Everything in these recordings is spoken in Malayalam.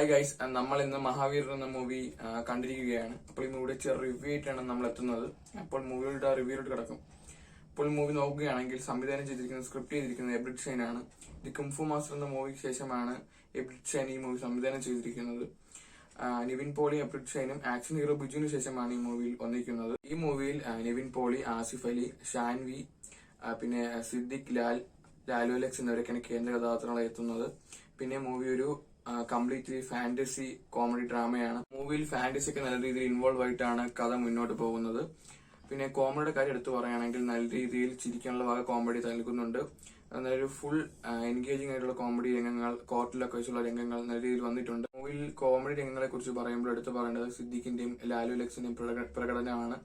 ഹായ് ഗൈസ്, നമ്മൾ ഇന്ന് മഹാവീർ എന്ന മൂവി കണ്ടിരിക്കുകയാണ്. അപ്പോൾ ഈ മൂവിയുടെ ചെറിയ റിവ്യൂ ആയിട്ടാണ് നമ്മൾ എത്തുന്നത്. അപ്പോൾ മൂവിയുടെ റിവ്യൂയിലോട്ട് കിടക്കും. ഇപ്പോൾ മൂവി നോക്കുകയാണെങ്കിൽ സംവിധാനം ചെയ്തിരിക്കുന്നത്, സ്ക്രിപ്റ്റ് ചെയ്തിരിക്കുന്നത് എബ്രിഡ് ഷൈൻ ആണ്. ദി കുംഫു മാസ്റ്റർ എന്ന മൂവിക്ക് ശേഷമാണ് എബ്രിഡ് ഷൈൻ ഈ മൂവി സംവിധാനം ചെയ്തിരിക്കുന്നത്. നിവിൻ പോളി, എബ്രിഡ് ഷൈനും ആക്ഷൻ ഹീറോ ബിജുവിന് ശേഷമാണ് ഈ മൂവിയിൽ വന്നിരിക്കുന്നത്. ഈ മൂവിയിൽ നിവിൻ പോളി, ആസിഫ് അലി, ഷാൻവി, പിന്നെ സിദ്ദിഖ് ലാൽ, ലാലു അലക്സ് എന്നിവരൊക്കെയാണ് കേന്ദ്ര കഥാപാത്രങ്ങളായി എത്തുന്നത്. പിന്നെ മൂവി ഒരു കംപ്ലീറ്റ്ലി ഫാന്റസി കോമഡി ഡ്രാമയാണ്. മൂവിയിൽ ഫാന്റസി ഒക്കെ നല്ല രീതിയിൽ ഇൻവോൾവ് ആയിട്ടാണ് കഥ മുന്നോട്ട് പോകുന്നത്. പിന്നെ കോമഡിയുടെ കാര്യം എടുത്തു പറയുകയാണെങ്കിൽ നല്ല രീതിയിൽ ചിരിക്കാനുള്ള വക കോമഡി നൽകുന്നുണ്ട്. നല്ലൊരു ഫുൾ എൻഗേജിംഗ് ആയിട്ടുള്ള കോമഡി രംഗങ്ങൾ, കോർട്ടിലൊക്കെ വെച്ചുള്ള രംഗങ്ങൾ നല്ല രീതിയിൽ വന്നിട്ടുണ്ട്. മൂവിയിൽ കോമഡി രംഗങ്ങളെ കുറിച്ച് പറയുമ്പോൾ എടുത്തു പറയേണ്ടത് സിദ്ദിഖിന്റെയും ലാലു അലക്സിന്റെയും പ്രകടനമാണ്.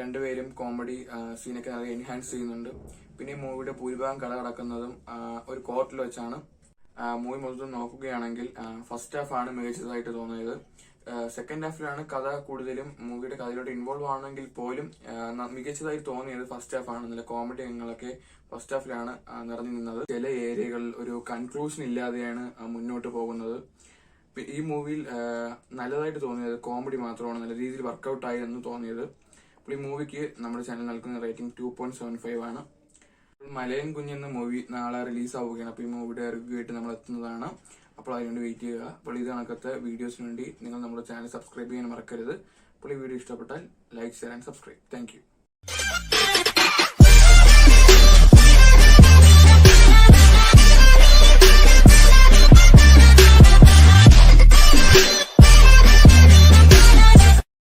രണ്ടുപേരും കോമഡി സീനൊക്കെ നല്ല എൻഹാൻസ് ചെയ്യുന്നുണ്ട്. പിന്നെ മൂവിയുടെ ഭൂരിഭാഗം കഥ നടക്കുന്നതും ഒരു കോർട്ടിൽ വെച്ചാണ്. മൂവി മൊത്തം നോക്കുകയാണെങ്കിൽ ഫസ്റ്റ് ഹാഫ് ആണ് മികച്ചതായിട്ട് തോന്നിയത്. സെക്കൻഡ് ഹാഫിലാണ് കഥ കൂടുതലും മൂവിയുടെ കഥയിലോട്ട് ഇൻവോൾവ് ആണെങ്കിൽ പോലും മികച്ചതായി തോന്നിയത് ഫസ്റ്റ് ഹാഫ് ആണ്. നല്ല കോമഡി രംഗങ്ങളൊക്കെ ഫസ്റ്റ് ഹാഫിലാണ് നിറഞ്ഞു നിന്നത്. ചില ഏരിയകളിൽ ഒരു കൺക്ലൂഷൻ ഇല്ലാതെയാണ് മുന്നോട്ട് പോകുന്നത്. ഈ മൂവിയിൽ നല്ലതായിട്ട് തോന്നിയത് കോമഡി മാത്രമാണ് നല്ല രീതിയിൽ വർക്കൗട്ട് ആയി എന്ന് തോന്നിയത്. അപ്പോൾ ഈ മൂവിക്ക് നമ്മുടെ ചാനൽ നൽകുന്ന റേറ്റിംഗ് 2.75 ആണ്. മലയൻ കുഞ്ഞെന്ന മൂവി നാളെ റിലീസ് ആവുകയാണ്. അപ്പോൾ ഈ മൂവിയുടെ റിവ്യൂ ആയിട്ട് നമ്മൾ എത്തുന്നതാണ്. അപ്പോൾ അതിനുവേണ്ടി വെയിറ്റ് ചെയ്യുക. അപ്പോൾ ഇത് കണക്കത്തെ വീഡിയോസിന് വേണ്ടി നിങ്ങൾ നമ്മുടെ ചാനൽ സബ്സ്ക്രൈബ് ചെയ്യാൻ മറക്കരുത്. അപ്പോൾ ഈ വീഡിയോ ഇഷ്ടപ്പെട്ടാൽ like, share and subscribe. Thank you.